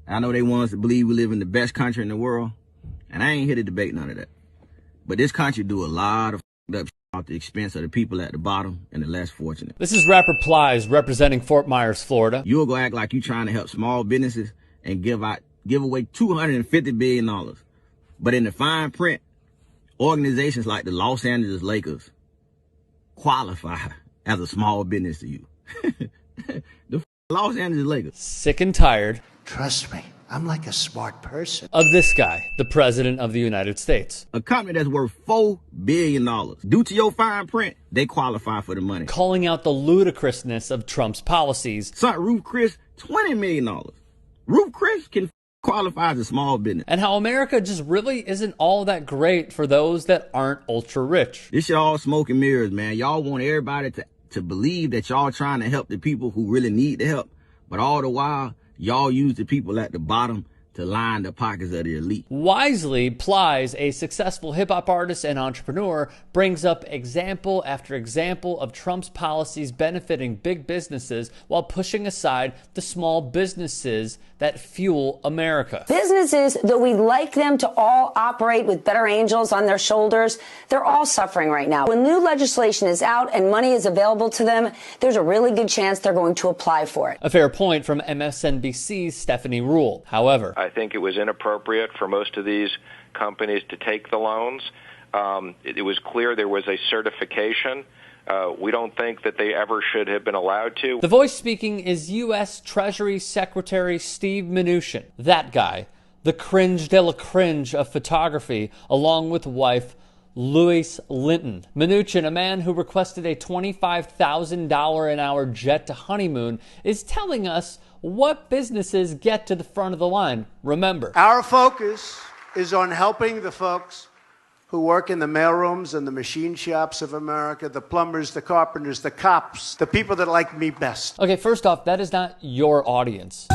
I know they want us to believe we live in the best country in the world, and I ain't here to debate none of that. But this country do a lot of up at the expense of the people at the bottom and the less fortunate. This is rapper Plies representing Fort Myers, Florida. You'll go act like you trying to help small businesses and give away $250 billion. But in the fine print, organizations like the Los Angeles Lakers qualify as a small business to you. The Los Angeles Lakers. Sick and tired. Trust me, I'm like a smart person. Of this guy, the President of the United States. A company that's worth $4 billion. Due to your fine print, they qualify for the money. Calling out the ludicrousness of Trump's policies. Son, Ruth Chris, $20 million. Ruth Chris can qualify as a small business. And how America just really isn't all that great for those that aren't ultra rich. This shit all smoke and mirrors, man. Y'all want everybody to believe that y'all trying to help the people who really need the help. But all the while, y'all use the people at the bottom to line the pockets of the elite. Wisely, Plies, a successful hip-hop artist and entrepreneur, brings up example after example of Trump's policies benefiting big businesses while pushing aside the small businesses that fuel America. Businesses, though we'd like them to all operate with better angels on their shoulders, they're all suffering right now. When new legislation is out and money is available to them, there's a really good chance they're going to apply for it. A fair point from MSNBC's Stephanie Ruhle. However, I think it was inappropriate for most of these companies to take the loans. It was clear there was a certification. We don't think that they ever should have been allowed to. The voice speaking is U.S. Treasury Secretary Steve Mnuchin. That guy, the cringe de la cringe of photography, along with wife Louise Linton. Mnuchin, a man who requested a $25,000 an hour jet to honeymoon, is telling us what businesses get to the front of the line. Remember, Our focus is on helping the folks who work in the mailrooms and the machine shops of America, the plumbers, the carpenters, the cops, the people that like me best. okay, first off, that is not your audience.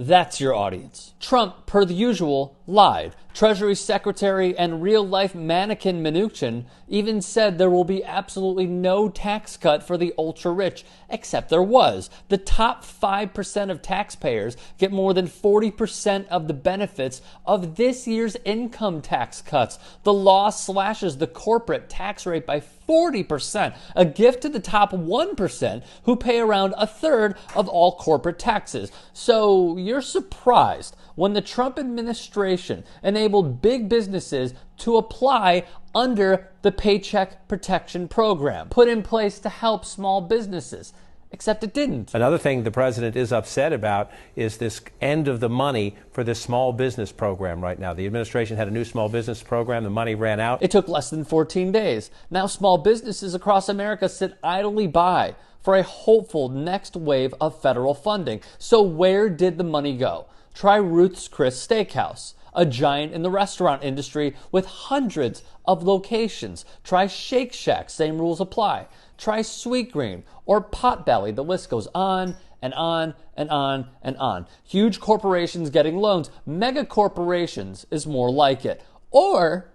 That's your audience. Trump, per the usual, lied. Treasury Secretary and real-life mannequin Mnuchin even said there will be absolutely no tax cut for the ultra-rich, except there was. The top 5% of taxpayers get more than 40% of the benefits of this year's income tax cuts. The law slashes the corporate tax rate by 40%, a gift to the top 1% who pay around a third of all corporate taxes. So you're surprised when the Trump administration enabled big businesses to apply under the Paycheck Protection Program, put in place to help small businesses. Except it didn't. Another thing the president is upset about is this end of the money for this small business program right now. The administration had a new small business program. The money ran out. It took less than 14 days. Now small businesses across America sit idly by for a hopeful next wave of federal funding. So where did the money go? Try Ruth's Chris Steakhouse, a giant in the restaurant industry with hundreds of locations. Try Shake Shack, same rules apply. Try Sweetgreen or Potbelly. The list goes on and on and on and on. Huge corporations getting loans. Mega corporations is more like it. Or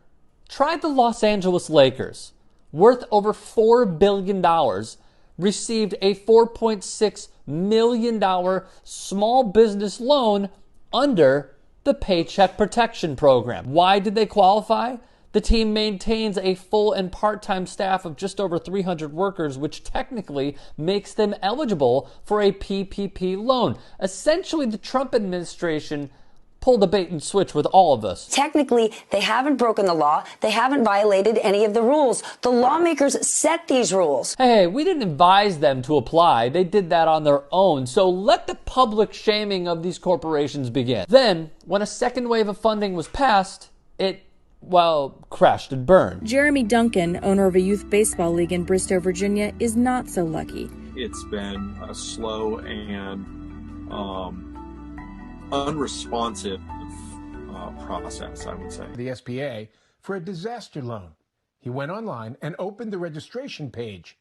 try the Los Angeles Lakers, worth over $4 billion, received a $4.6 million small business loan under the Paycheck Protection Program. Why did they qualify? The team maintains a full and part-time staff of just over 300 workers, which technically makes them eligible for a PPP loan. Essentially, the Trump administration pulled a bait and switch with all of us. Technically, they haven't broken the law. They haven't violated any of the rules. The lawmakers set these rules. Hey, we didn't advise them to apply. They did that on their own. So let the public shaming of these corporations begin. Then, when a second wave of funding was passed, it crashed and burned. Jeremy Duncan, owner of a youth baseball league in Bristow, Virginia, is not so lucky. It's been a slow and unresponsive process, I would say. The SBA for a disaster loan. He went online and opened the registration page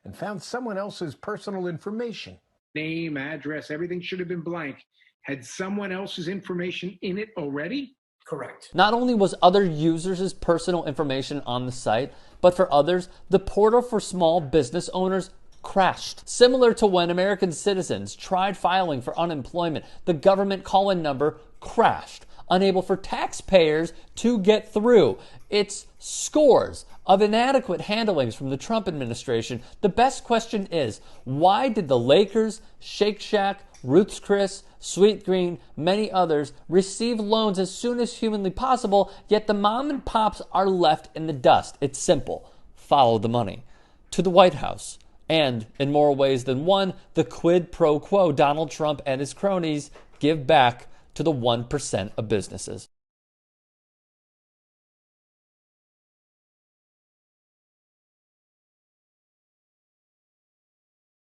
and found someone else's personal information. Name, address, everything should have been blank. Had someone else's information in it already? Correct. Not only was other users' personal information on the site, but for others, the portal for small business owners crashed. Similar to when American citizens tried filing for unemployment, the government call-in number crashed, unable for taxpayers to get through. It's scores of inadequate handlings from the Trump administration. The best question is, why did the Lakers, Shake Shack, Ruth's Chris, Sweet Green, many others receive loans as soon as humanly possible, yet the mom and pops are left in the dust? It's simple. Follow the money to the White House. And in more ways than one, the quid pro quo Donald Trump and his cronies give back to the 1% of businesses.